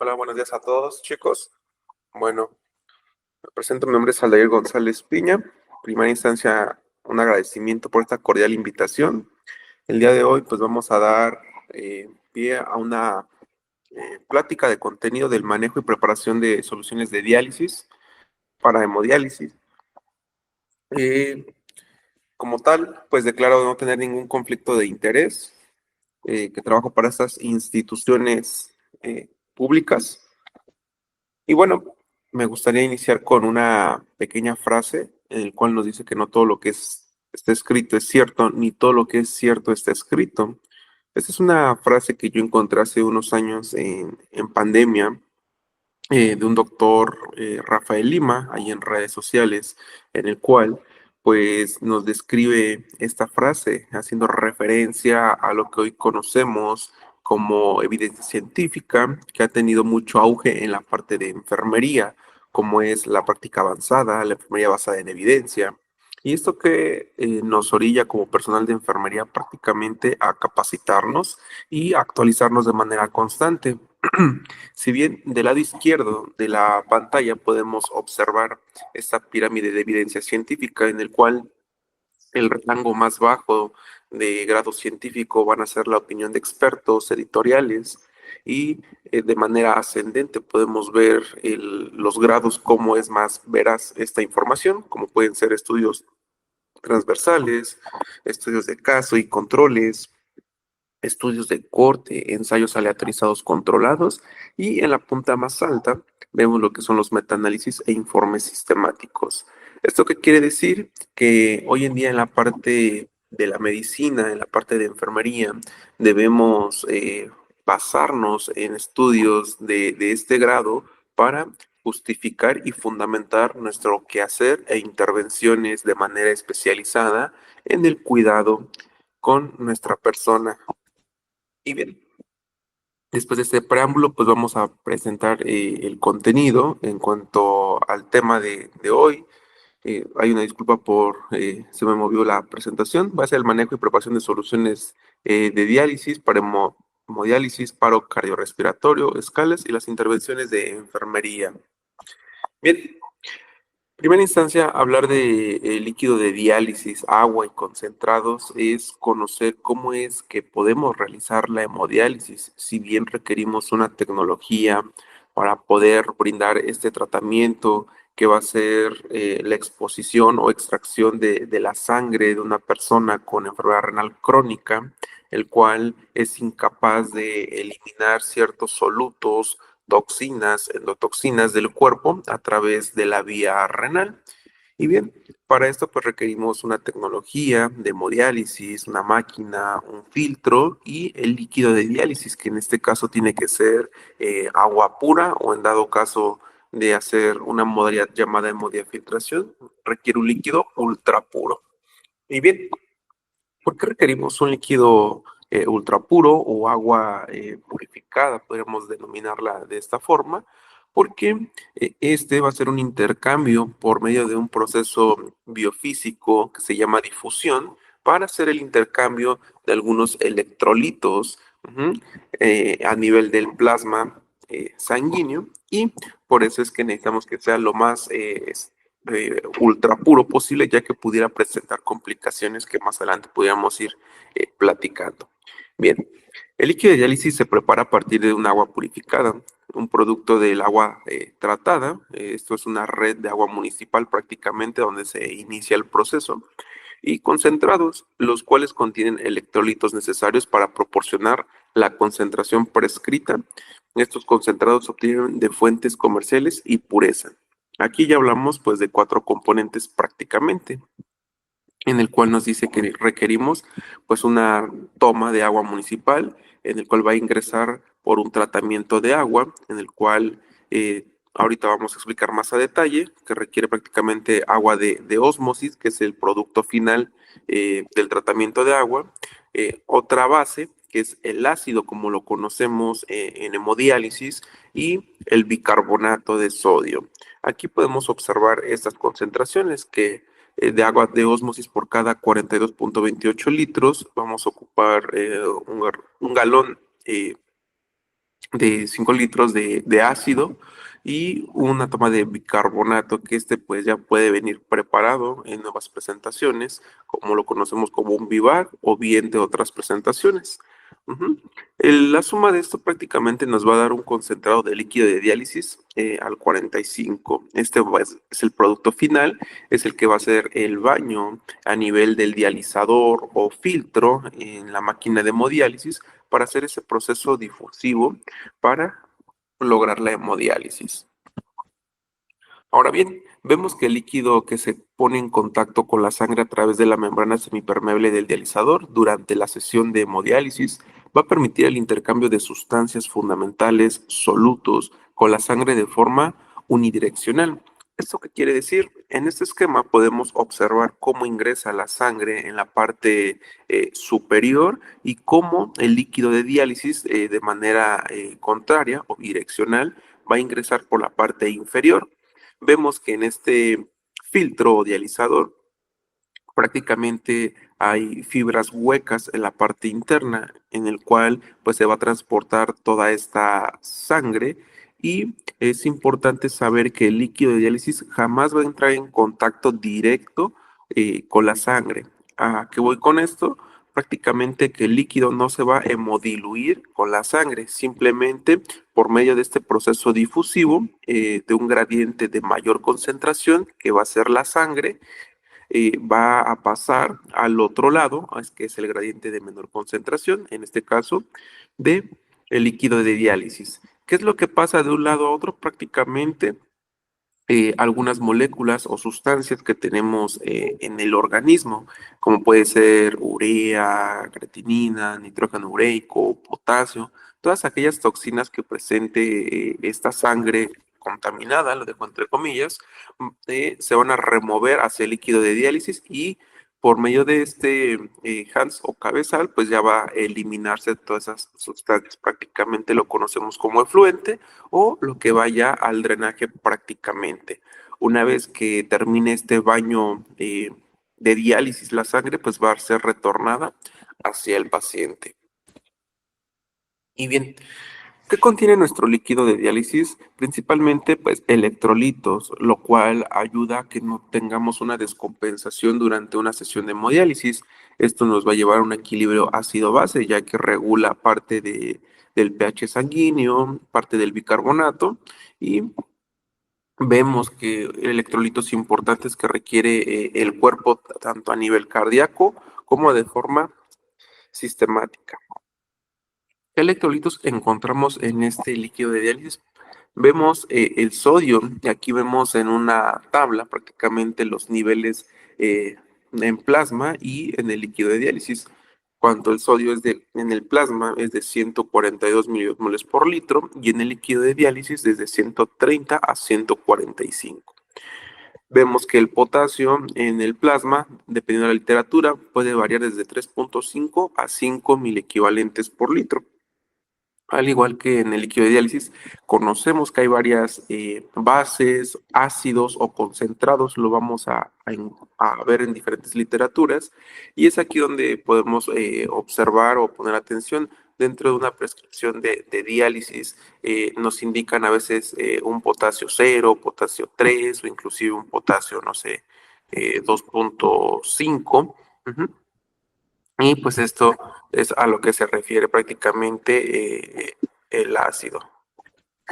Hola, buenos días a todos, chicos. Bueno, me presento, mi nombre es Aldair González Piña. En primera instancia, un agradecimiento por esta cordial invitación. El día de hoy, pues vamos a dar pie a una plática de contenido del manejo y preparación de soluciones de diálisis para hemodiálisis. Eh, Como tal, pues declaro no tener ningún conflicto de interés, que trabajo para estas instituciones públicas. Y bueno, me gustaría iniciar con una pequeña frase en el cual nos dice que no todo lo que está escrito es cierto, ni todo lo que es cierto está escrito. Esta es una frase que yo encontré hace unos años en pandemia, de un doctor, Rafael Lima, ahí en redes sociales, en el cual pues nos describe esta frase haciendo referencia a lo que hoy conocemos como evidencia científica, que ha tenido mucho auge en la parte de enfermería, como es la práctica avanzada, la enfermería basada en evidencia. Y esto que nos orilla como personal de enfermería prácticamente a capacitarnos y actualizarnos de manera constante. Si bien del lado izquierdo de la pantalla podemos observar esta pirámide de evidencia científica en el cual el rango más bajo de grado científico van a ser la opinión de expertos, editoriales, y de manera ascendente podemos ver los grados, cómo es más veraz esta información, como pueden ser estudios transversales, estudios de caso y controles, estudios de corte, ensayos aleatorizados controlados, y en la punta más alta vemos lo que son los metaanálisis e informes sistemáticos. ¿Esto qué quiere decir? Que hoy en día en la parte de la medicina, en la parte de enfermería, debemos basarnos en estudios de este grado para justificar y fundamentar nuestro quehacer e intervenciones de manera especializada en el cuidado con nuestra persona. Y bien, después de este preámbulo, pues vamos a presentar el contenido en cuanto al tema de hoy. Hay una disculpa por, se me movió la presentación. Va a ser el manejo y preparación de soluciones de diálisis para hemodiálisis, paro cardiorrespiratorio, escalas y las intervenciones de enfermería. Bien, primera instancia, hablar de líquido de diálisis, agua y concentrados es conocer cómo es que podemos realizar la hemodiálisis, si bien requerimos una tecnología para poder brindar este tratamiento que va a ser la exposición o extracción de la sangre de una persona con enfermedad renal crónica, el cual es incapaz de eliminar ciertos solutos, toxinas, endotoxinas del cuerpo a través de la vía renal. Y bien, para esto pues requerimos una tecnología de hemodiálisis, una máquina, un filtro y el líquido de diálisis, que en este caso tiene que ser agua pura, o en dado caso de hacer una modalidad llamada hemodiafiltración, requiere un líquido ultra puro. Y bien, ¿por qué requerimos un líquido ultra puro o agua purificada? Podríamos denominarla de esta forma, porque este va a ser un intercambio por medio de un proceso biofísico que se llama difusión para hacer el intercambio de algunos electrolitos, a nivel del plasma sanguíneo, y por eso es que necesitamos que sea lo más ultra puro posible, ya que pudiera presentar complicaciones que más adelante pudiéramos ir platicando. Bien, el líquido de diálisis se prepara a partir de un agua purificada, un producto del agua tratada. Esto es una red de agua municipal prácticamente donde se inicia el proceso, y concentrados, los cuales contienen electrolitos necesarios para proporcionar la concentración prescrita. Estos concentrados se obtienen de fuentes comerciales y pureza. Aquí ya hablamos pues de 4 componentes prácticamente, en el cual nos dice que requerimos pues una toma de agua municipal, en el cual va a ingresar por un tratamiento de agua, en el cual ahorita vamos a explicar más a detalle, que requiere prácticamente agua de ósmosis, que es el producto final del tratamiento de agua. Otra base, que es el ácido como lo conocemos en hemodiálisis, y el bicarbonato de sodio. Aquí podemos observar estas concentraciones que de agua de ósmosis por cada 42.28 litros, vamos a ocupar un galón de 5 litros de ácido y una toma de bicarbonato, que pues ya puede venir preparado en nuevas presentaciones, como lo conocemos como un vivar o bien de otras presentaciones. Ujú. La suma de esto prácticamente nos va a dar un concentrado de líquido de diálisis al 45. Este pues, es el producto final, es el que va a ser el baño a nivel del dializador o filtro en la máquina de hemodiálisis para hacer ese proceso difusivo para lograr la hemodiálisis. Ahora bien, vemos que el líquido que se pone en contacto con la sangre a través de la membrana semipermeable del dializador durante la sesión de hemodiálisis va a permitir el intercambio de sustancias fundamentales, solutos, con la sangre de forma unidireccional. ¿Esto qué quiere decir? En este esquema podemos observar cómo ingresa la sangre en la parte superior y cómo el líquido de diálisis de manera contraria o direccional va a ingresar por la parte inferior. Vemos que en este filtro o dializador prácticamente hay fibras huecas en la parte interna en el cual pues se va a transportar toda esta sangre y es importante saber que el líquido de diálisis jamás va a entrar en contacto directo con la sangre. ¿A qué voy con esto? Prácticamente que el líquido no se va a hemodiluir con la sangre, simplemente por medio de este proceso difusivo de un gradiente de mayor concentración que va a ser la sangre va a pasar al otro lado, que es el gradiente de menor concentración, en este caso, de el líquido de diálisis. ¿Qué es lo que pasa de un lado a otro? Prácticamente algunas moléculas o sustancias que tenemos en el organismo, como puede ser urea, creatinina, nitrógeno ureico, potasio, todas aquellas toxinas que presente esta sangre contaminada, lo dejo entre comillas, se van a remover hacia el líquido de diálisis y por medio de este Hans o cabezal, pues ya va a eliminarse todas esas sustancias. Prácticamente lo conocemos como efluente o lo que vaya al drenaje prácticamente. Una vez que termine este baño de diálisis, la sangre pues va a ser retornada hacia el paciente. Y bien, ¿qué contiene nuestro líquido de diálisis? Principalmente, pues, electrolitos, lo cual ayuda a que no tengamos una descompensación durante una sesión de hemodiálisis. Esto nos va a llevar a un equilibrio ácido-base, ya que regula parte del pH sanguíneo, parte del bicarbonato, y vemos que electrolitos importantes que requiere el cuerpo, tanto a nivel cardíaco como de forma sistemática. ¿Qué electrolitos encontramos en este líquido de diálisis? Vemos el sodio, y aquí vemos en una tabla prácticamente los niveles en plasma y en el líquido de diálisis. Cuando el sodio en el plasma es de 142 milimoles por litro y en el líquido de diálisis desde 130 a 145. Vemos que el potasio en el plasma, dependiendo de la literatura, puede variar desde 3.5 a 5 milequivalentes por litro. Al igual que en el líquido de diálisis, conocemos que hay varias bases, ácidos o concentrados, lo vamos a ver en diferentes literaturas, y es aquí donde podemos observar o poner atención. Dentro de una prescripción de diálisis nos indican a veces un potasio 0, potasio 3 o inclusive un potasio, no sé, 2.5. Y pues esto es a lo que se refiere prácticamente el ácido.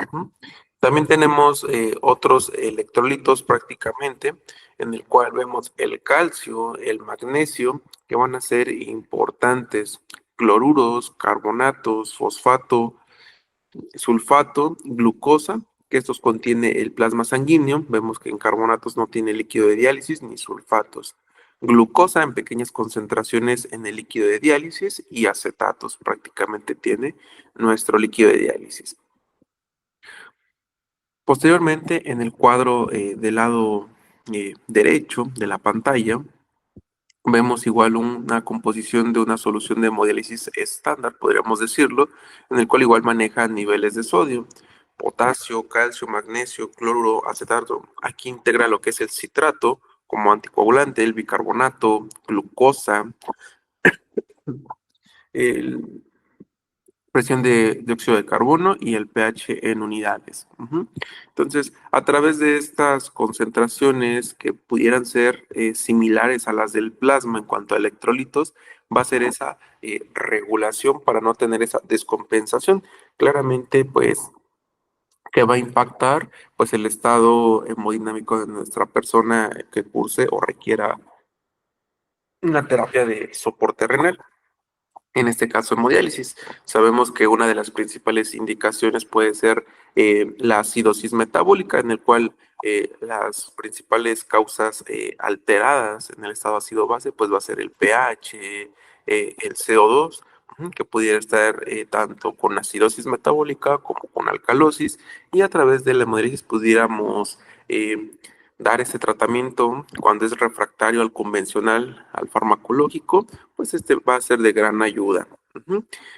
Ujú. También tenemos otros electrolitos prácticamente, en el cual vemos el calcio, el magnesio, que van a ser importantes. Cloruros, carbonatos, fosfato, sulfato, glucosa, que estos contiene el plasma sanguíneo. Vemos que en carbonatos no tiene líquido de diálisis ni sulfatos. Glucosa en pequeñas concentraciones en el líquido de diálisis y acetatos prácticamente tiene nuestro líquido de diálisis. Posteriormente, en el cuadro del lado derecho de la pantalla, vemos igual una composición de una solución de hemodiálisis estándar, podríamos decirlo, en el cual igual maneja niveles de sodio, potasio, calcio, magnesio, cloruro, acetato. Aquí integra lo que es el citrato como anticoagulante, el bicarbonato, glucosa, el presión de dióxido de carbono y el pH en unidades. Entonces, a través de estas concentraciones que pudieran ser similares a las del plasma en cuanto a electrolitos, va a ser esa regulación para no tener esa descompensación. Claramente, pues, que va a impactar pues el estado hemodinámico de nuestra persona que curse o requiera una terapia de soporte renal. En este caso, hemodiálisis. Sabemos que una de las principales indicaciones puede ser la acidosis metabólica, en el cual las principales causas alteradas en el estado ácido-base, pues va a ser el pH, el CO2, que pudiera estar tanto con acidosis metabólica como con alcalosis, y a través de la hemodiálisis pudiéramos dar ese tratamiento cuando es refractario al convencional, al farmacológico, pues este va a ser de gran ayuda.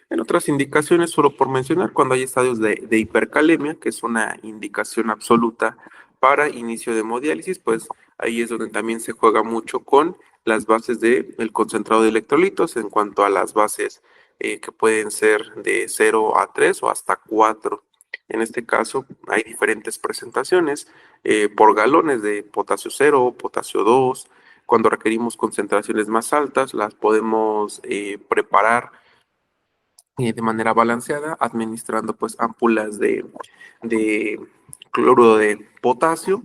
En otras indicaciones, solo por mencionar, cuando hay estadios de hipercalemia, que es una indicación absoluta para inicio de hemodiálisis, pues ahí es donde también se juega mucho con las bases del concentrado de electrolitos en cuanto a las bases que pueden ser de 0 a 3 o hasta 4. En este caso, hay diferentes presentaciones por galones de potasio 0, potasio 2. Cuando requerimos concentraciones más altas, las podemos preparar de manera balanceada, administrando pues ámpulas de cloruro de potasio,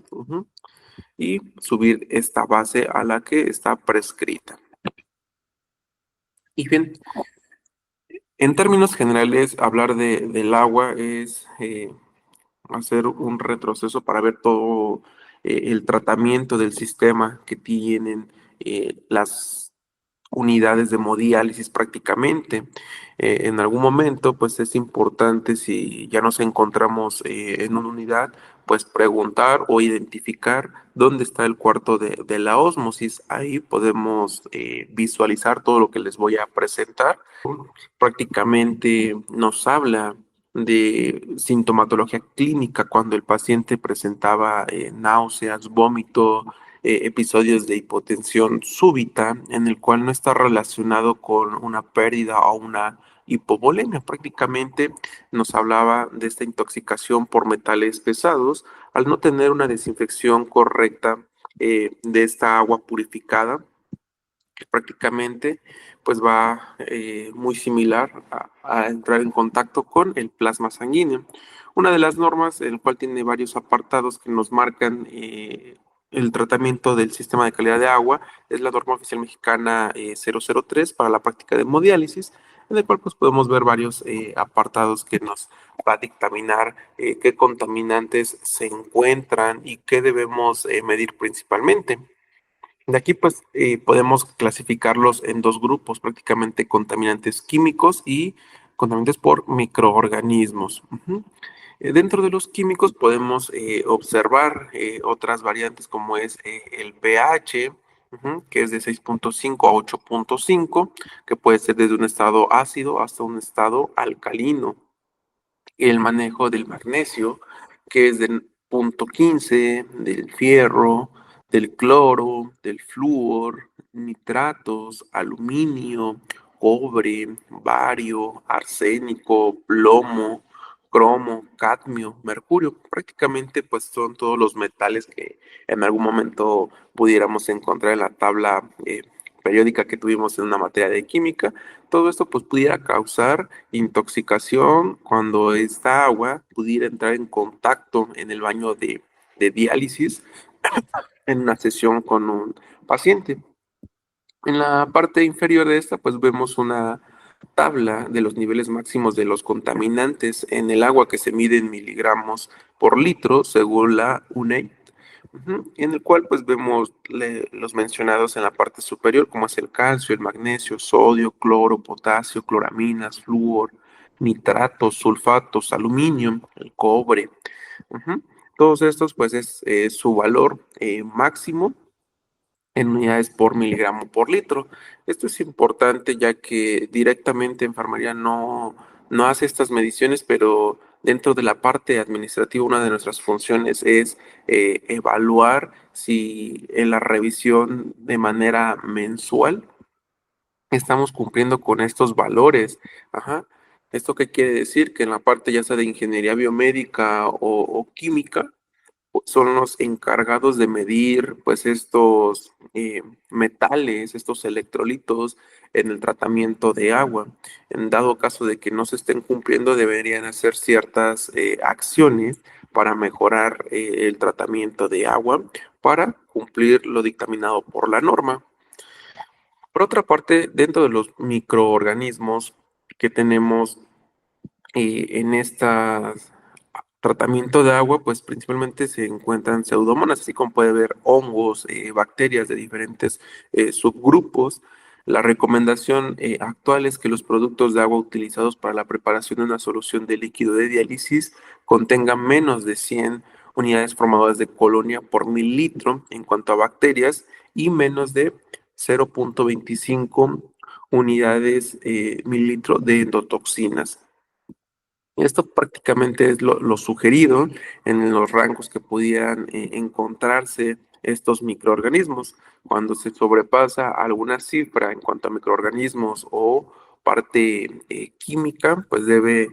y subir esta base a la que está prescrita. Y bien, en términos generales, hablar del agua es hacer un retroceso para ver todo el tratamiento del sistema que tienen las unidades de hemodiálisis prácticamente. En algún momento, pues es importante si ya nos encontramos en una unidad, pues preguntar o identificar dónde está el cuarto de la ósmosis. Ahí podemos visualizar todo lo que les voy a presentar. Prácticamente nos habla de sintomatología clínica cuando el paciente presentaba náuseas, vómito, episodios de hipotensión súbita, en el cual no está relacionado con una pérdida o una hipovolemia. Prácticamente nos hablaba de esta intoxicación por metales pesados al no tener una desinfección correcta de esta agua purificada, que prácticamente pues va muy similar a entrar en contacto con el plasma sanguíneo. Una de las normas, el cual tiene varios apartados que nos marcan el tratamiento del sistema de calidad de agua, es la norma oficial mexicana 003 para la práctica de hemodiálisis, en el cual pues podemos ver varios apartados que nos va a dictaminar qué contaminantes se encuentran y qué debemos medir principalmente. De aquí pues podemos clasificarlos en dos grupos, prácticamente contaminantes químicos y contaminantes por microorganismos. Dentro de los químicos podemos observar otras variantes como es el pH, que es de 6.5 a 8.5, que puede ser desde un estado ácido hasta un estado alcalino. El manejo del magnesio, que es del punto 15, del fierro, del cloro, del flúor, nitratos, aluminio, cobre, bario, arsénico, plomo, cromo, cadmio, mercurio. Prácticamente pues son todos los metales que en algún momento pudiéramos encontrar en la tabla periódica que tuvimos en una materia de química. Todo esto pues pudiera causar intoxicación cuando esta agua pudiera entrar en contacto en el baño de diálisis en una sesión con un paciente. En la parte inferior de esta pues vemos una tabla de los niveles máximos de los contaminantes en el agua que se mide en miligramos por litro según la UNED. En el cual pues vemos los mencionados en la parte superior, como es el calcio, el magnesio, sodio, cloro, potasio, cloraminas, flúor, nitratos, sulfatos, aluminio, el cobre. Todos estos pues es su valor máximo en unidades por miligramo por litro. Esto es importante ya que directamente enfermería no hace estas mediciones, pero dentro de la parte administrativa una de nuestras funciones es evaluar si en la revisión de manera mensual estamos cumpliendo con estos valores. Ajá. ¿Esto qué quiere decir? Que en la parte ya sea de ingeniería biomédica o química, son los encargados de medir pues estos metales, estos electrolitos en el tratamiento de agua. En dado caso de que no se estén cumpliendo, deberían hacer ciertas acciones para mejorar el tratamiento de agua para cumplir lo dictaminado por la norma. Por otra parte, dentro de los microorganismos que tenemos en este tratamiento de agua, pues principalmente se encuentran pseudomonas, así como puede haber hongos, bacterias de diferentes subgrupos. La recomendación actual es que los productos de agua utilizados para la preparación de una solución de líquido de diálisis contengan menos de 100 unidades formadoras de colonia por mililitro en cuanto a bacterias y menos de 0.25 unidades mililitro de endotoxinas. Esto prácticamente es lo sugerido en los rangos que pudieran encontrarse estos microorganismos. Cuando se sobrepasa alguna cifra en cuanto a microorganismos o parte química, pues debe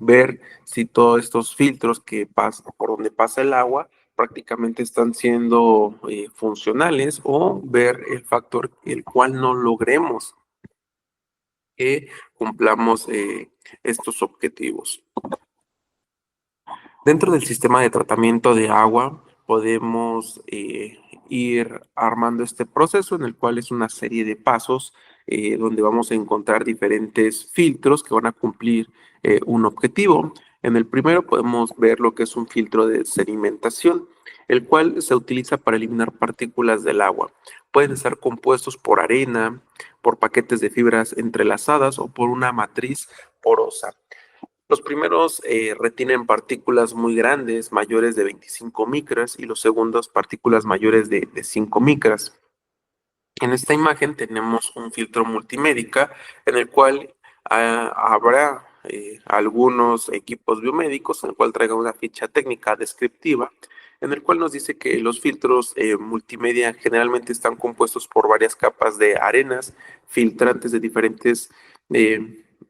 ver si todos estos filtros que pasan por donde pasa el agua prácticamente están siendo funcionales, o ver el factor el cual no logremos que cumplamos estos objetivos. Dentro del sistema de tratamiento de agua podemos ir armando este proceso, en el cual es una serie de pasos donde vamos a encontrar diferentes filtros que van a cumplir un objetivo. En el primero podemos ver lo que es un filtro de sedimentación, el cual se utiliza para eliminar partículas del agua. Pueden estar compuestos por arena, por paquetes de fibras entrelazadas o por una matriz porosa. Los primeros retienen partículas muy grandes, mayores de 25 micras, y los segundos partículas mayores de 5 micras. En esta imagen tenemos un filtro multimédica en el cual habrá algunos equipos biomédicos en el cual traiga una ficha técnica descriptiva, en el cual nos dice que los filtros multimedia generalmente están compuestos por varias capas de arenas filtrantes de diferentes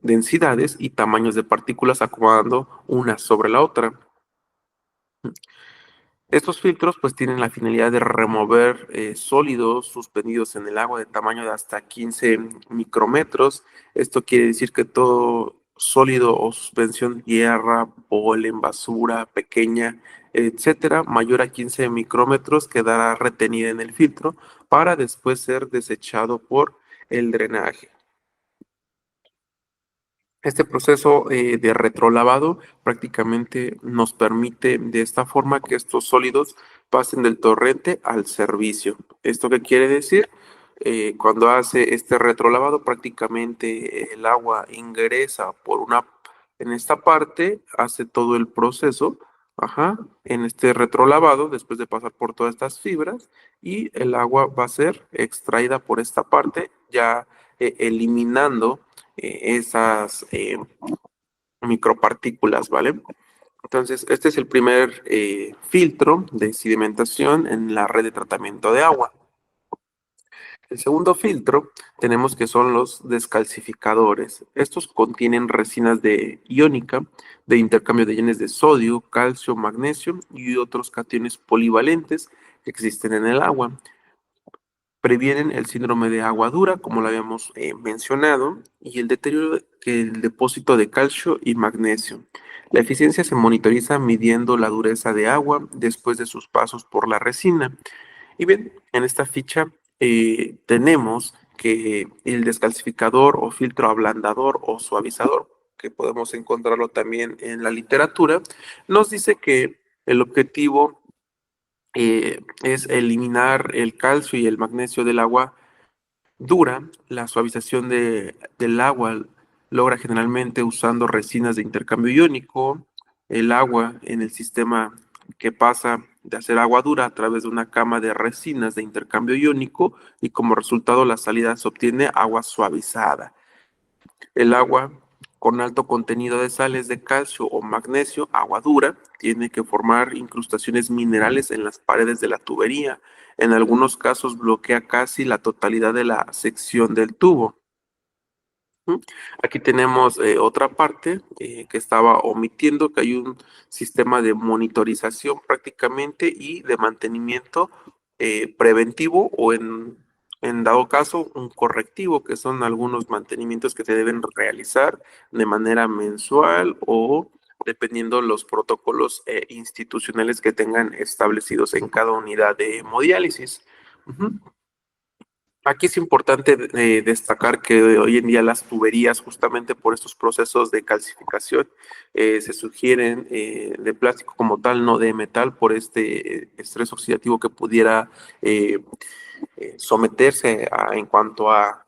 densidades y tamaños de partículas, acomodando una sobre la otra. Estos filtros pues tienen la finalidad de remover sólidos suspendidos en el agua de tamaño de hasta 15 micrómetros. Esto quiere decir que todo sólido o suspensión, tierra, polen, basura pequeña, etcétera, mayor a 15 micrómetros, quedará retenida en el filtro para después ser desechado por el drenaje. Este proceso de retrolavado prácticamente nos permite de esta forma que estos sólidos pasen del torrente al servicio. ¿Esto qué quiere decir? Cuando hace este retrolavado, prácticamente el agua ingresa en esta parte, hace todo el proceso, en este retrolavado, después de pasar por todas estas fibras, y el agua va a ser extraída por esta parte, ya eliminando esas micropartículas, ¿vale? Entonces, este es el primer filtro de sedimentación en la red de tratamiento de agua. El segundo filtro tenemos que son los descalcificadores. Estos contienen resinas de iónica, de intercambio de iones de sodio, calcio, magnesio y otros cationes polivalentes que existen en el agua. Previenen el síndrome de agua dura, como lo habíamos mencionado, y el deterioro el depósito de calcio y magnesio. La eficiencia se monitoriza midiendo la dureza de agua después de sus pasos por la resina. Y bien, en esta ficha tenemos que el descalcificador o filtro ablandador o suavizador, que podemos encontrarlo también en la literatura, nos dice que el objetivo es eliminar el calcio y el magnesio del agua dura. La suavización del agua logra generalmente usando resinas de intercambio iónico. El agua en el sistema que pasa de hacer agua dura a través de una cama de resinas de intercambio iónico, y como resultado la salida se obtiene agua suavizada. El agua con alto contenido de sales de calcio o magnesio, agua dura, tiene que formar incrustaciones minerales en las paredes de la tubería. En algunos casos bloquea casi la totalidad de la sección del tubo. Ujú. Aquí tenemos otra parte que estaba omitiendo, que hay un sistema de monitorización prácticamente y de mantenimiento preventivo o en dado caso un correctivo, que son algunos mantenimientos que se deben realizar de manera mensual o dependiendo los protocolos institucionales que tengan establecidos en cada unidad de hemodiálisis. Ujú. Aquí es importante destacar que hoy en día las tuberías, justamente por estos procesos de calcificación, se sugieren de plástico como tal, no de metal, por este estrés oxidativo que pudiera eh, someterse en cuanto a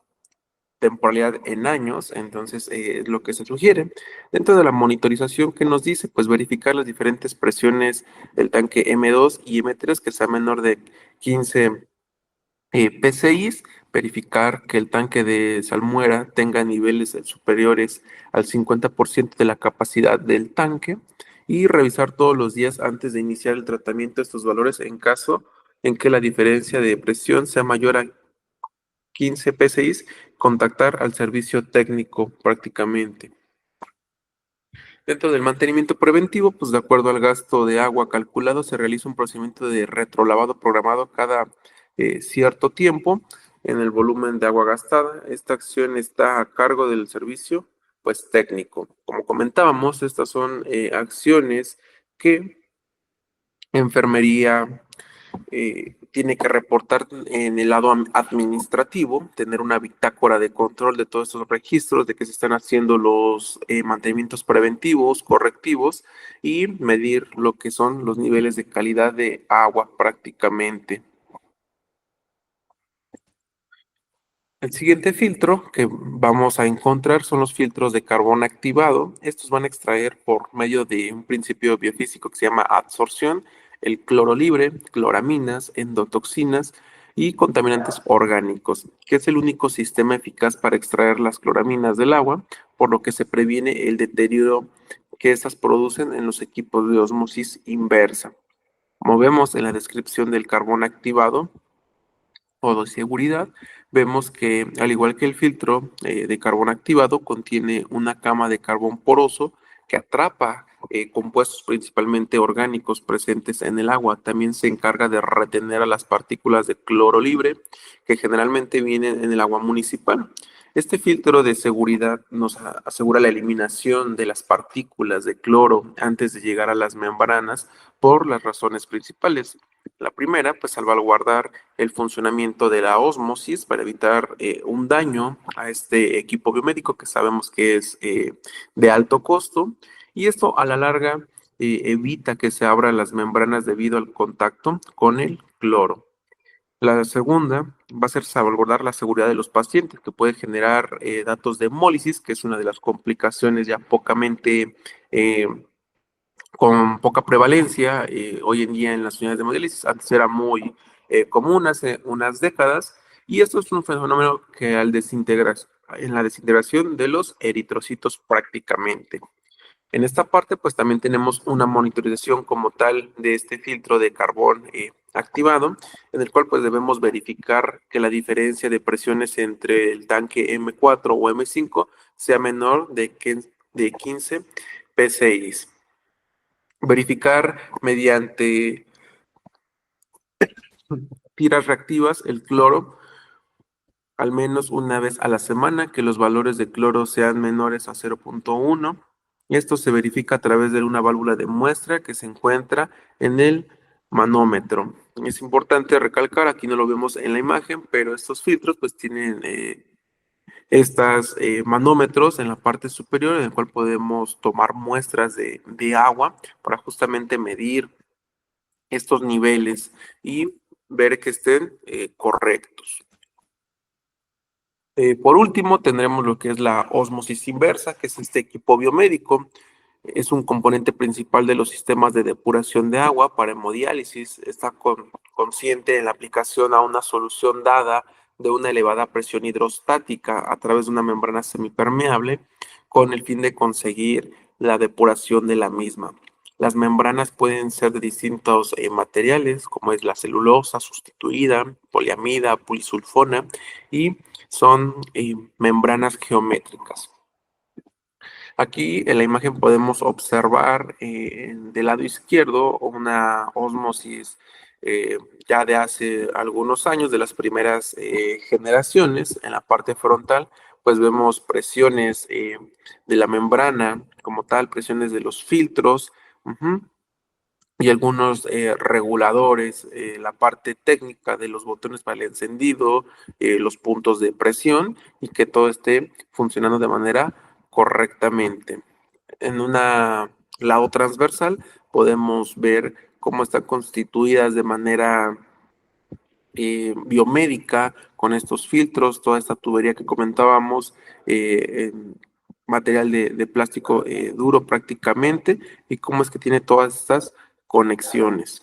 temporalidad en años. Entonces, es lo que se sugiere. Dentro de la monitorización, ¿que nos dice? Pues verificar las diferentes presiones del tanque M2 y M3, que sea menor de 15 PCIs, verificar que el tanque de salmuera tenga niveles superiores al 50% de la capacidad del tanque y revisar todos los días antes de iniciar el tratamiento estos valores en caso en que la diferencia de presión sea mayor a 15 PCIs, contactar al servicio técnico prácticamente. Dentro del mantenimiento preventivo, pues de acuerdo al gasto de agua calculado, se realiza un procedimiento de retrolavado programado cada cierto tiempo en el volumen de agua gastada. Esta acción está a cargo del servicio, pues técnico. Como comentábamos, estas son acciones que enfermería tiene que reportar en el lado administrativo, tener una bitácora de control de todos estos registros, de que se están haciendo los mantenimientos preventivos, correctivos y medir lo que son los niveles de calidad de agua prácticamente. El siguiente filtro que vamos a encontrar son los filtros de carbón activado. Estos van a extraer por medio de un principio biofísico que se llama adsorción el cloro libre, cloraminas, endotoxinas y contaminantes orgánicos, que es el único sistema eficaz para extraer las cloraminas del agua, por lo que se previene el deterioro que estas producen en los equipos de ósmosis inversa. Como vemos en la descripción del carbón activado, o de seguridad, vemos que al igual que el filtro de carbón activado, contiene una cama de carbón poroso que atrapa compuestos principalmente orgánicos presentes en el agua. También se encarga de retener a las partículas de cloro libre que generalmente vienen en el agua municipal. Este filtro de seguridad nos asegura la eliminación de las partículas de cloro antes de llegar a las membranas por las razones principales. La primera, pues salvaguardar el funcionamiento de la ósmosis para evitar un daño a este equipo biomédico que sabemos que es de alto costo y esto a la larga evita que se abran las membranas debido al contacto con el cloro. La segunda va a ser salvaguardar la seguridad de los pacientes, que puede generar datos de hemólisis, que es una de las complicaciones ya pocamente con poca prevalencia hoy en día en las unidades de hemodiálisis. Antes era muy común hace unas décadas y esto es un fenómeno que en la desintegración de los eritrocitos prácticamente. En esta parte, pues también tenemos una monitorización como tal de este filtro de carbón activado, en el cual pues debemos verificar que la diferencia de presiones entre el tanque M4 o M5 sea menor de 15 PSI. Verificar mediante tiras reactivas el cloro al menos una vez a la semana, que los valores de cloro sean menores a 0.1. Esto se verifica a través de una válvula de muestra que se encuentra en el manómetro. Es importante recalcar, aquí no lo vemos en la imagen, pero estos filtros pues tienen estas manómetros en la parte superior en el cual podemos tomar muestras de agua para justamente medir estos niveles y ver que estén correctos. Por último, tendremos lo que es la ósmosis inversa, que es este equipo biomédico. Es un componente principal de los sistemas de depuración de agua para hemodiálisis. Está consciente en la aplicación a una solución dada de una elevada presión hidrostática a través de una membrana semipermeable con el fin de conseguir la depuración de la misma. Las membranas pueden ser de distintos materiales, como es la celulosa sustituida, poliamida, polisulfona, y son membranas geométricas. Aquí en la imagen podemos observar del lado izquierdo una ósmosis eh, ya de hace algunos años, de las primeras generaciones. En la parte frontal, pues vemos presiones de la membrana como tal, presiones de los filtros, ujú, y algunos reguladores, la parte técnica de los botones para el encendido, los puntos de presión y que todo esté funcionando de manera correctamente. En una lado transversal podemos ver cómo están constituidas de manera biomédica con estos filtros, toda esta tubería que comentábamos, en material de plástico duro prácticamente, y cómo es que tiene todas estas conexiones.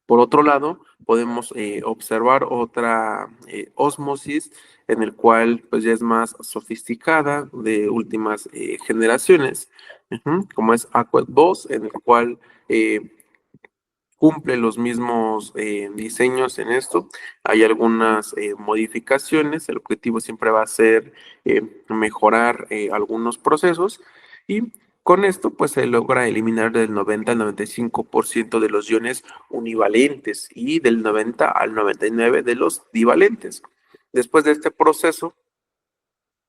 Por otro lado, podemos observar otra ósmosis en el cual pues ya es más sofisticada, de últimas generaciones, como es Aqua 2, en el cual cumple los mismos diseños en esto. Hay algunas modificaciones. El objetivo siempre va a ser mejorar algunos procesos, y con esto pues se logra eliminar del 90 al 95% de los iones univalentes y del 90 al 99% de los divalentes. Después de este proceso,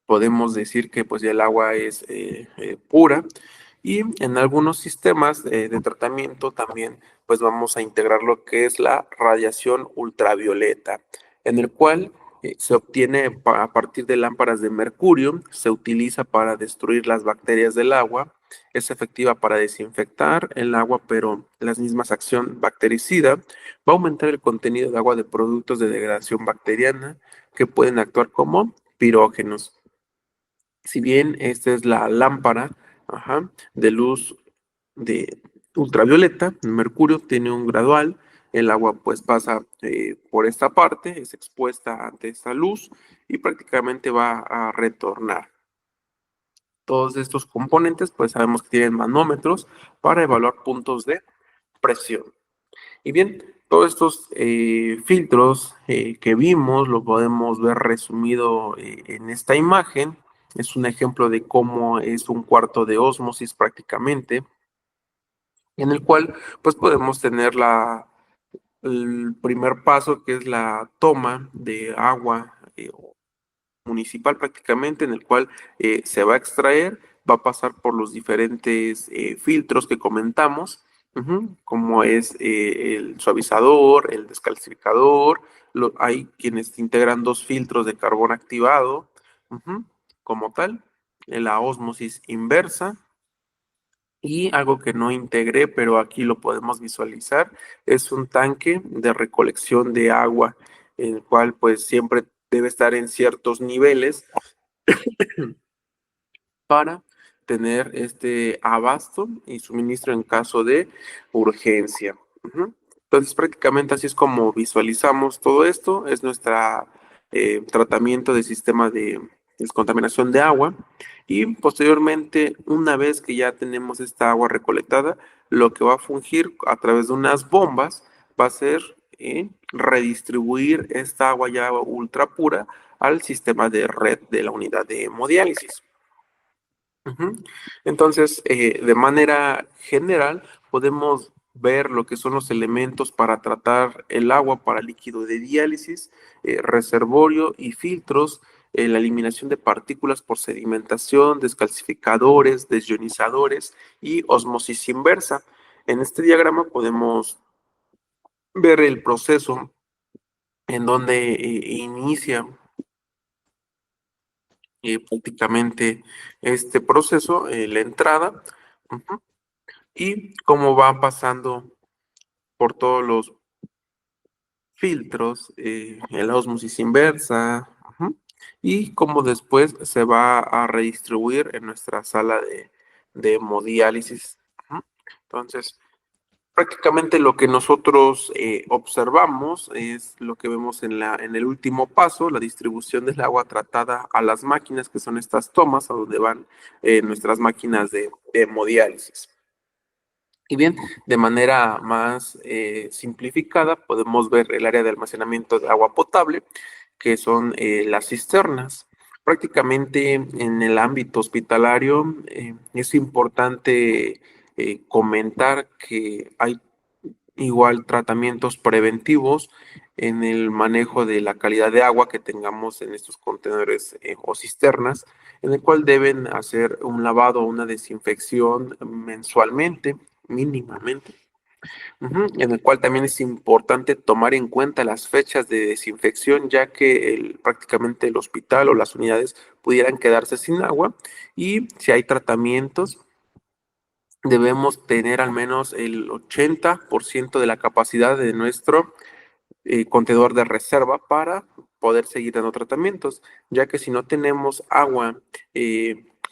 podemos decir que pues ya el agua es pura, y en algunos sistemas de tratamiento también pues vamos a integrar lo que es la radiación ultravioleta, en el cual se obtiene a partir de lámparas de mercurio, se utiliza para destruir las bacterias del agua, es efectiva para desinfectar el agua, pero la misma acción bactericida va a aumentar el contenido de agua de productos de degradación bacteriana que pueden actuar como pirógenos. Si bien esta es la lámpara, ajá, de luz de ultravioleta, el mercurio tiene un gradual, el agua pues pasa por esta parte, es expuesta ante esta luz y prácticamente va a retornar. Todos estos componentes pues sabemos que tienen manómetros para evaluar puntos de presión. Y bien, todos estos filtros que vimos lo podemos ver resumido en esta imagen. Es un ejemplo de cómo es un cuarto de ósmosis prácticamente, en el cual pues podemos tener el primer paso, que es la toma de agua municipal prácticamente, en el cual se va a extraer, va a pasar por los diferentes filtros que comentamos, como es el suavizador, el descalcificador. Hay quienes integran dos filtros de carbón activado, como tal, en la ósmosis inversa. Y algo que no integré, pero aquí lo podemos visualizar, es un tanque de recolección de agua, el cual pues siempre debe estar en ciertos niveles para tener este abasto y suministro en caso de urgencia. Entonces, prácticamente así es como visualizamos todo esto. Es nuestro tratamiento de sistema de descontaminación de agua. Y posteriormente, una vez que ya tenemos esta agua recolectada, lo que va a fungir a través de unas bombas va a ser redistribuir esta agua ya ultra pura al sistema de red de la unidad de hemodiálisis. Entonces, de manera general, podemos ver lo que son los elementos para tratar el agua para líquido de diálisis, reservorio y filtros, la eliminación de partículas por sedimentación, descalcificadores, desionizadores y osmosis inversa. En este diagrama podemos ver el proceso en donde inicia prácticamente este proceso, la entrada. Ujú. Y cómo va pasando por todos los filtros, en la ósmosis inversa, y cómo después se va a redistribuir en nuestra sala de hemodiálisis. Entonces, prácticamente lo que nosotros observamos es lo que vemos en el último paso, la distribución del agua tratada a las máquinas, que son estas tomas a donde van nuestras máquinas de hemodiálisis. Y bien, de manera más simplificada, podemos ver el área de almacenamiento de agua potable, que son las cisternas. Prácticamente en el ámbito hospitalario es importante comentar que hay igual tratamientos preventivos en el manejo de la calidad de agua que tengamos en estos contenedores o cisternas, en el cual deben hacer un lavado o una desinfección mensualmente, mínimamente. En el cual también es importante tomar en cuenta las fechas de desinfección, ya que prácticamente el hospital o las unidades pudieran quedarse sin agua, y si hay tratamientos, debemos tener al menos el 80% de la capacidad de nuestro contenedor de reserva para poder seguir dando tratamientos, ya que si no tenemos agua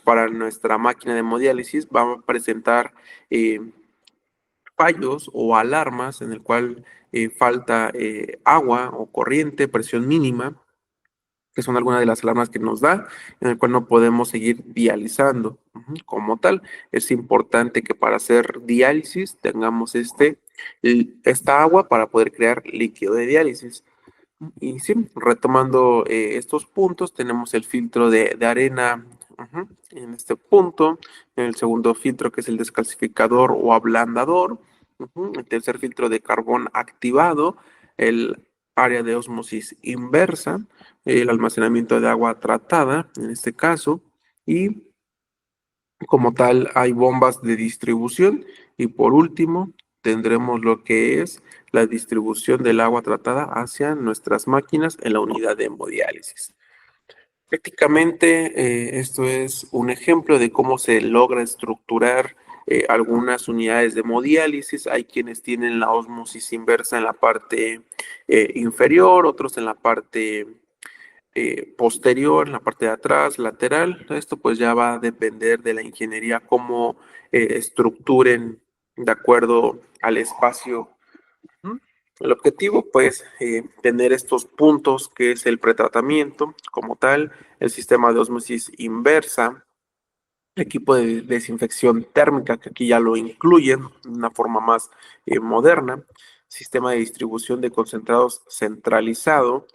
para nuestra máquina de hemodiálisis, va a presentar fallos o alarmas en el cual falta agua o corriente, presión mínima, que son algunas de las alarmas que nos da, en el cual no podemos seguir dializando. Como tal, es importante que para hacer diálisis tengamos esta agua para poder crear líquido de diálisis. Y sí, retomando estos puntos, tenemos el filtro de arena en este punto, el segundo filtro que es el descalcificador o ablandador, el tercer filtro de carbón activado, el área de ósmosis inversa, el almacenamiento de agua tratada en este caso, y como tal hay bombas de distribución, y por último tendremos lo que es la distribución del agua tratada hacia nuestras máquinas en la unidad de hemodiálisis. Prácticamente esto es un ejemplo de cómo se logra estructurar algunas unidades de hemodiálisis. Hay quienes tienen la ósmosis inversa en la parte inferior, otros en la parte posterior, en la parte de atrás, lateral. Esto pues ya va a depender de la ingeniería, cómo estructuren de acuerdo al espacio. El objetivo, pues, tener estos puntos, que es el pretratamiento como tal, el sistema de ósmosis inversa, equipo de desinfección térmica, que aquí ya lo incluyen de una forma más moderna, sistema de distribución de concentrados centralizado,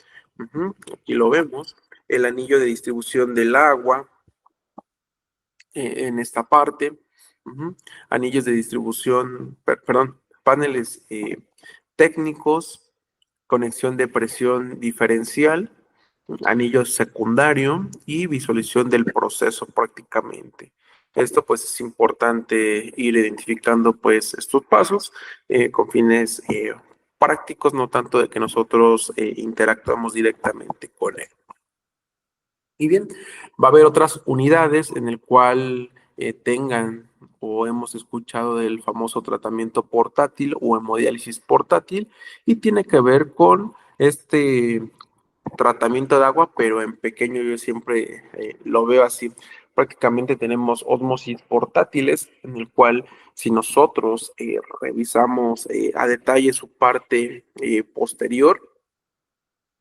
aquí lo vemos, el anillo de distribución del agua en esta parte, anillos de distribución, perdón, paneles técnicos, conexión de presión diferencial, anillo secundario y visualización del proceso prácticamente. Esto pues es importante ir identificando pues estos pasos con fines prácticos, no tanto de que nosotros interactuamos directamente con él. Y bien, va a haber otras unidades en el cual tengan o hemos escuchado del famoso tratamiento portátil o hemodiálisis portátil, y tiene que ver con este tratamiento de agua, pero en pequeño. Yo siempre lo veo así. Prácticamente tenemos ósmosis portátiles, en el cual si nosotros revisamos a detalle su parte posterior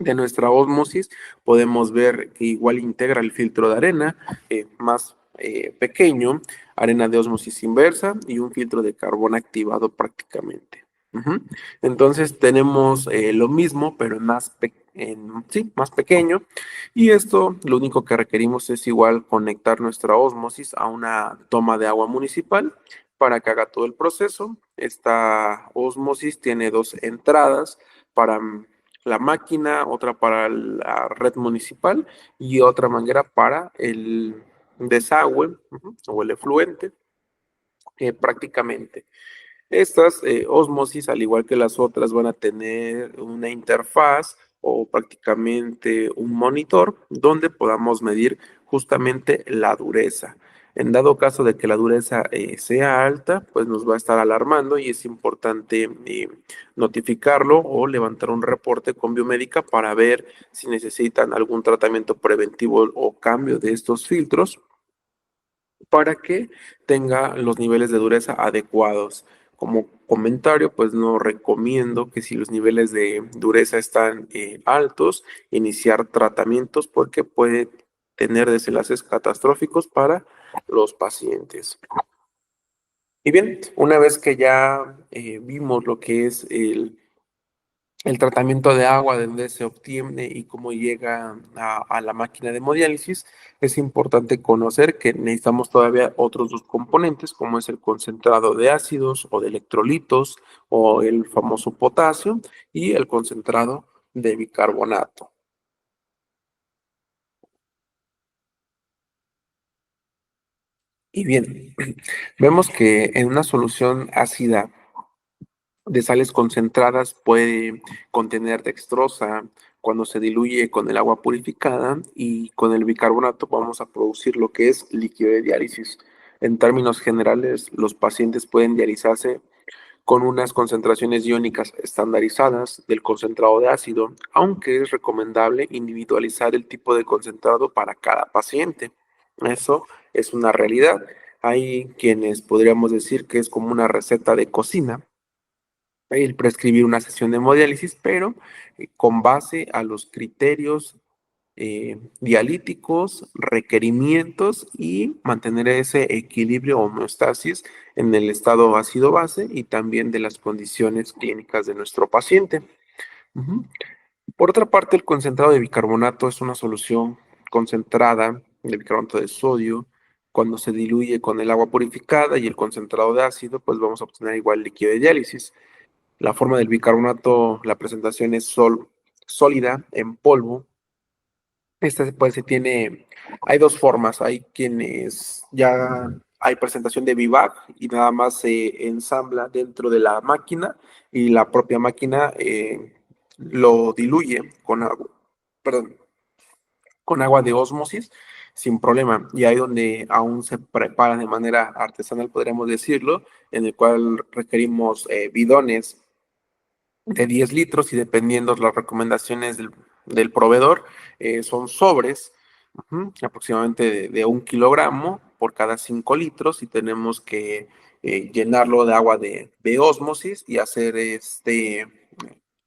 de nuestra ósmosis, podemos ver que igual integra el filtro de arena más pequeño, arena de ósmosis inversa y un filtro de carbón activado prácticamente. Entonces tenemos lo mismo, pero más pequeño, y esto lo único que requerimos es igual conectar nuestra ósmosis a una toma de agua municipal para que haga todo el proceso. Esta ósmosis tiene dos entradas para la máquina, otra para la red municipal y otra manguera para el desagüe o el efluente, prácticamente. Estas ósmosis, al igual que las otras, van a tener una interfaz o prácticamente un monitor donde podamos medir justamente la dureza. En dado caso de que la dureza sea alta, pues nos va a estar alarmando, y es importante notificarlo o levantar un reporte con biomédica para ver si necesitan algún tratamiento preventivo o cambio de estos filtros para que tenga los niveles de dureza adecuados. Como comentario, pues no recomiendo que si los niveles de dureza están altos, iniciar tratamientos, porque puede tener desenlaces catastróficos para los pacientes. Y bien, una vez que ya vimos lo que es el tratamiento de agua, de dónde se obtiene y cómo llega a la máquina de hemodiálisis, es importante conocer que necesitamos todavía otros dos componentes, como es el concentrado de ácidos o de electrolitos o el famoso potasio y el concentrado de bicarbonato. Y bien, vemos que en una solución ácida de sales concentradas puede contener dextrosa cuando se diluye con el agua purificada, y con el bicarbonato vamos a producir lo que es líquido de diálisis. En términos generales, los pacientes pueden dializarse con unas concentraciones iónicas estandarizadas del concentrado de ácido, aunque es recomendable individualizar el tipo de concentrado para cada paciente. Eso es una realidad. Hay quienes podríamos decir que es como una receta de cocina el prescribir una sesión de hemodiálisis, pero con base a los criterios dialíticos, requerimientos y mantener ese equilibrio o homeostasis en el estado ácido-base y también de las condiciones clínicas de nuestro paciente. Ujú. Por otra parte, el concentrado de bicarbonato es una solución concentrada de bicarbonato de sodio. Cuando se diluye con el agua purificada y el concentrado de ácido, pues vamos a obtener igual líquido de diálisis. La forma del bicarbonato, la presentación es sólida en polvo. Esta pues se tiene, hay dos formas, hay quienes ya hay presentación de vivac y nada más se ensambla dentro de la máquina y la propia máquina lo diluye con agua, perdón, con agua de ósmosis sin problema. Y ahí donde aún se prepara de manera artesanal, podríamos decirlo, en el cual requerimos bidones de 10 litros y dependiendo las recomendaciones del proveedor, son sobres, aproximadamente de 1 kilogramo por cada 5 litros y tenemos que llenarlo de agua de ósmosis y hacer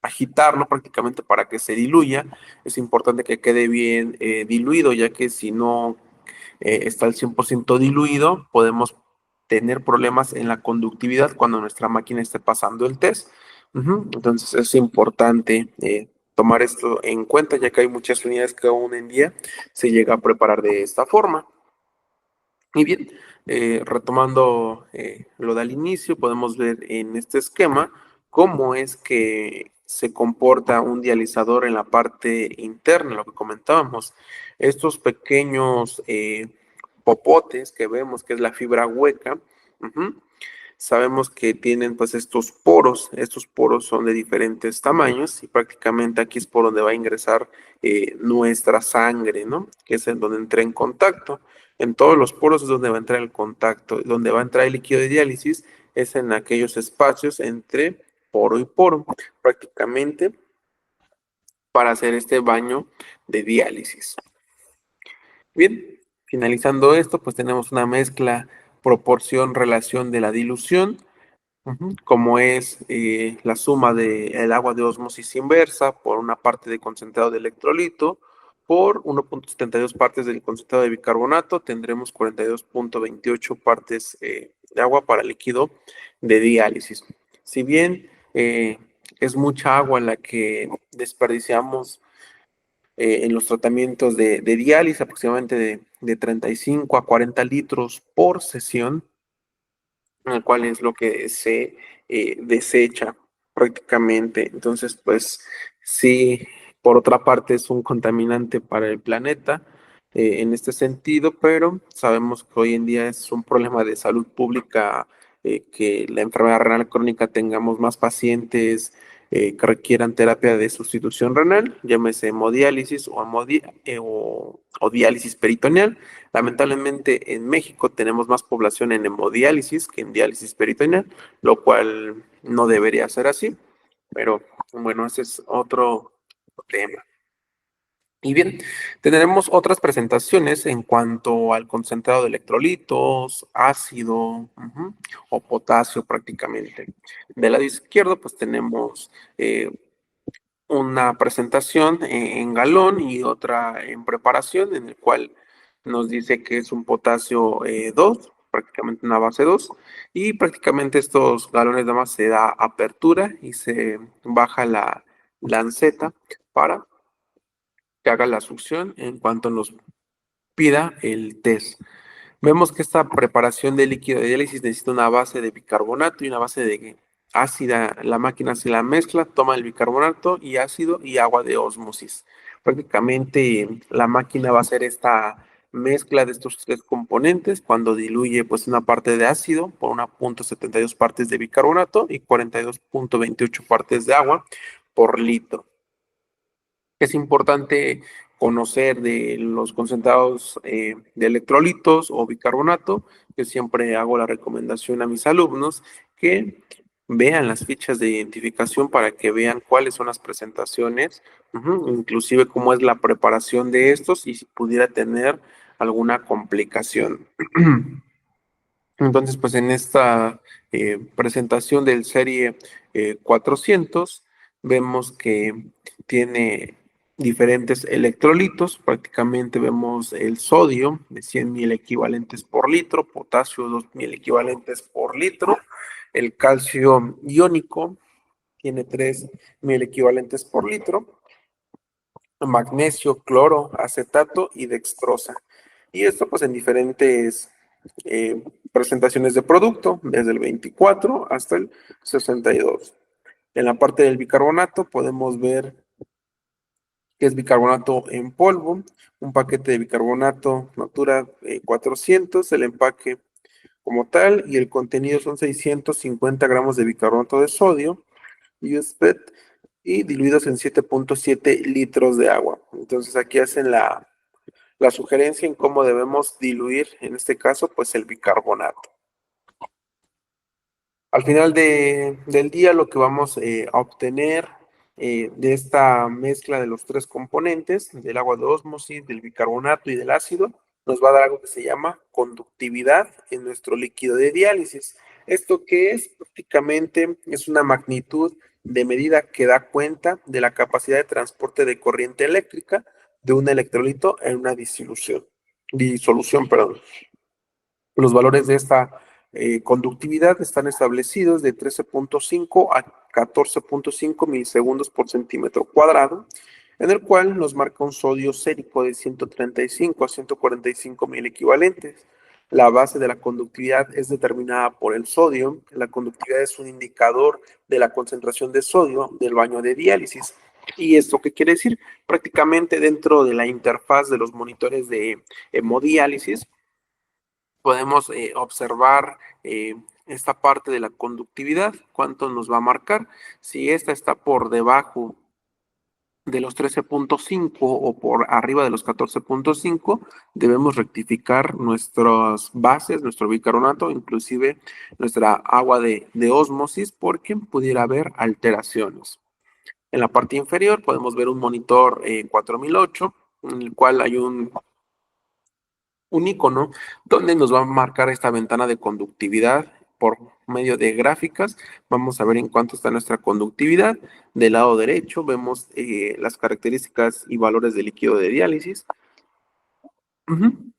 agitarlo prácticamente para que se diluya. Es importante que quede bien diluido, ya que si no está al 100% diluido, podemos tener problemas en la conductividad cuando nuestra máquina esté pasando el test. Entonces es importante tomar esto en cuenta, ya que hay muchas unidades que aún en día se llega a preparar de esta forma. Y bien, retomando lo del inicio, podemos ver en este esquema cómo es que se comporta un dializador en la parte interna, lo que comentábamos. Estos pequeños popotes que vemos, que es la fibra hueca, ujú, sabemos que tienen pues estos poros son de diferentes tamaños y prácticamente aquí es por donde va a ingresar nuestra sangre, ¿no? Que es en donde entra en contacto. En todos los poros es donde va a entrar el contacto, donde va a entrar el líquido de diálisis es en aquellos espacios entre poro y poro, prácticamente para hacer este baño de diálisis. Bien, finalizando esto, pues tenemos una mezcla proporción-relación de la dilución. Como es la suma del agua de ósmosis inversa por una parte de concentrado de electrolito por 1,72 partes del concentrado de bicarbonato, tendremos 42,28 partes de agua para líquido de diálisis. Si bien es mucha agua la que desperdiciamos en los tratamientos de diálisis, aproximadamente de 35 a 40 litros por sesión, el cual es lo que se desecha prácticamente. Entonces, pues sí, por otra parte es un contaminante para el planeta en este sentido, pero sabemos que hoy en día es un problema de salud pública que la enfermedad renal crónica tengamos más pacientes que requieran terapia de sustitución renal, llámese hemodiálisis o diálisis peritoneal. Lamentablemente en México tenemos más población en hemodiálisis que en diálisis peritoneal, lo cual no debería ser así, pero bueno, ese es otro tema. Y bien, tendremos otras presentaciones en cuanto al concentrado de electrolitos, ácido, o potasio prácticamente. Del lado izquierdo, pues tenemos una presentación en galón y otra en preparación, en el cual nos dice que es un potasio 2, prácticamente una base 2, y prácticamente estos galones nada más se da apertura y se baja la lanceta para que haga la succión en cuanto nos pida el test. Vemos que esta preparación de líquido de diálisis necesita una base de bicarbonato y una base de ácida. La máquina se la mezcla, toma el bicarbonato y ácido y agua de ósmosis. Prácticamente la máquina va a hacer esta mezcla de estos tres componentes cuando diluye pues una parte de ácido por 1,72 partes de bicarbonato y 42,28 partes de agua por litro. Es importante conocer de los concentrados de electrolitos o bicarbonato. Yo siempre hago la recomendación a mis alumnos que vean las fichas de identificación para que vean cuáles son las presentaciones, inclusive cómo es la preparación de estos y si pudiera tener alguna complicación. Entonces, pues en esta presentación del serie 400, vemos que tiene diferentes electrolitos. Prácticamente vemos el sodio de 100.000 equivalentes por litro, potasio 2.000 equivalentes por litro, el calcio iónico tiene 3.000 equivalentes por litro, magnesio, cloro, acetato y dextrosa. Y esto pues en diferentes presentaciones de producto, desde el 24 hasta el 62. En la parte del bicarbonato podemos ver que es bicarbonato en polvo, un paquete de bicarbonato Natura 400, el empaque como tal, y el contenido son 650 gramos de bicarbonato de sodio, USPET, y diluidos en 7,7 litros de agua. Entonces aquí hacen la sugerencia en cómo debemos diluir, en este caso, pues el bicarbonato. Al final del día, lo que vamos a obtener de esta mezcla de los tres componentes, del agua de ósmosis, del bicarbonato y del ácido, nos va a dar algo que se llama conductividad en nuestro líquido de diálisis. ¿Esto qué es? Prácticamente es una magnitud de medida que da cuenta de la capacidad de transporte de corriente eléctrica de un electrolito en una disolución, perdón. Los valores de esta conductividad están establecidos de 13,5 a 14,5 milisegundos por centímetro cuadrado, en el cual nos marca un sodio sérico de 135 a 145 mil equivalentes. La base de la conductividad es determinada por el sodio. La conductividad es un indicador de la concentración de sodio del baño de diálisis. ¿Y esto qué quiere decir? Prácticamente dentro de la interfaz de los monitores de hemodiálisis, podemos observar esta parte de la conductividad, cuánto nos va a marcar. Si esta está por debajo de los 13,5 o por arriba de los 14,5, debemos rectificar nuestras bases, nuestro bicarbonato, inclusive nuestra agua de ósmosis, porque pudiera haber alteraciones. En la parte inferior podemos ver un monitor 4008, en el cual hay un icono donde nos va a marcar esta ventana de conductividad por medio de gráficas. Vamos a ver en cuánto está nuestra conductividad. Del lado derecho vemos las características y valores del líquido de diálisis, en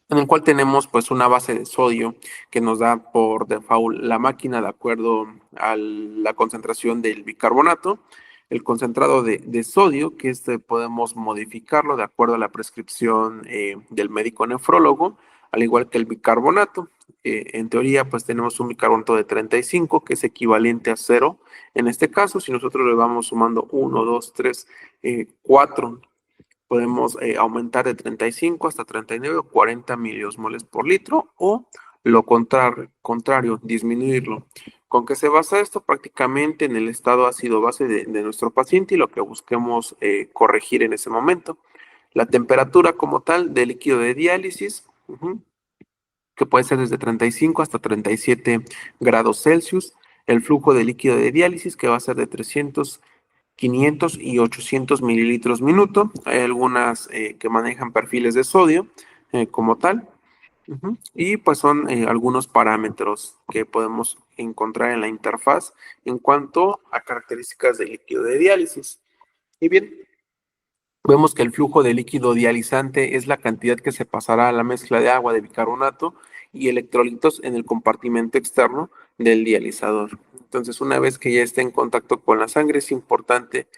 el cual tenemos pues una base de sodio que nos da por default la máquina de acuerdo a la concentración del bicarbonato, el concentrado de sodio, que podemos modificarlo de acuerdo a la prescripción del médico nefrólogo, al igual que el bicarbonato. En teoría, pues tenemos un bicarbonato de 35, que es equivalente a 0. En este caso, si nosotros le vamos sumando 1, 2, 3, 4, podemos aumentar de 35 hasta 39 o 40 miliosmoles por litro, o lo contrario, disminuirlo. ¿Con qué se basa esto? Prácticamente en el estado ácido-base de nuestro paciente y lo que busquemos corregir en ese momento. La temperatura como tal del líquido de diálisis, que puede ser desde 35 hasta 37 grados Celsius. El flujo de líquido de diálisis, que va a ser de 300, 500 y 800 mililitros minuto. Hay algunas que manejan perfiles de sodio como tal. Y pues son algunos parámetros que podemos encontrar en la interfaz en cuanto a características del líquido de diálisis. Y bien, vemos que el flujo de líquido dializante es la cantidad que se pasará a la mezcla de agua de bicarbonato y electrolitos en el compartimento externo del dializador. Entonces, una vez que ya esté en contacto con la sangre, es importante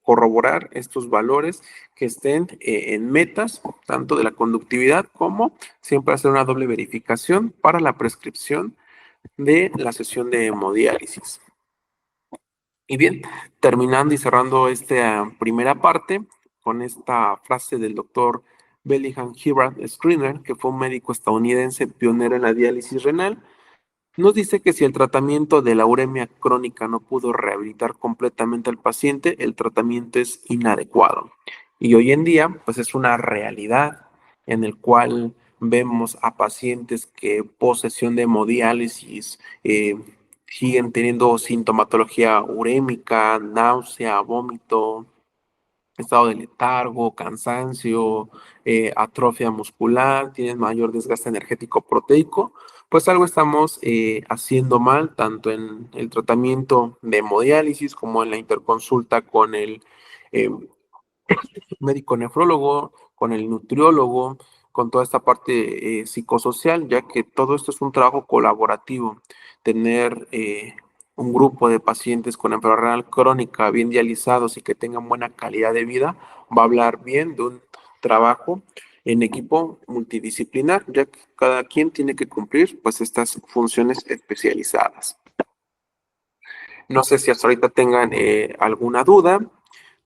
corroborar estos valores que estén en metas, tanto de la conductividad como siempre hacer una doble verificación para la prescripción de la sesión de hemodiálisis. Y bien, terminando y cerrando esta primera parte con esta frase del doctor Bellingham Hibbard Scriner, que fue un médico estadounidense pionero en la diálisis renal, nos dice que si el tratamiento de la uremia crónica no pudo rehabilitar completamente al paciente, el tratamiento es inadecuado. Y hoy en día, pues es una realidad en el cual vemos a pacientes que posesión de hemodiálisis siguen teniendo sintomatología urémica, náusea, vómito, estado de letargo, cansancio, atrofia muscular, tienen mayor desgaste energético proteico, pues algo estamos haciendo mal, tanto en el tratamiento de hemodiálisis como en la interconsulta con el eh, médico nefrólogo, con el nutriólogo, con toda esta parte psicosocial, ya que todo esto es un trabajo colaborativo. Tener un grupo de pacientes con enfermedad renal crónica bien dializados y que tengan buena calidad de vida, va a hablar bien de un trabajo en equipo multidisciplinar, ya que cada quien tiene que cumplir pues estas funciones especializadas. No sé si hasta ahorita tengan alguna duda.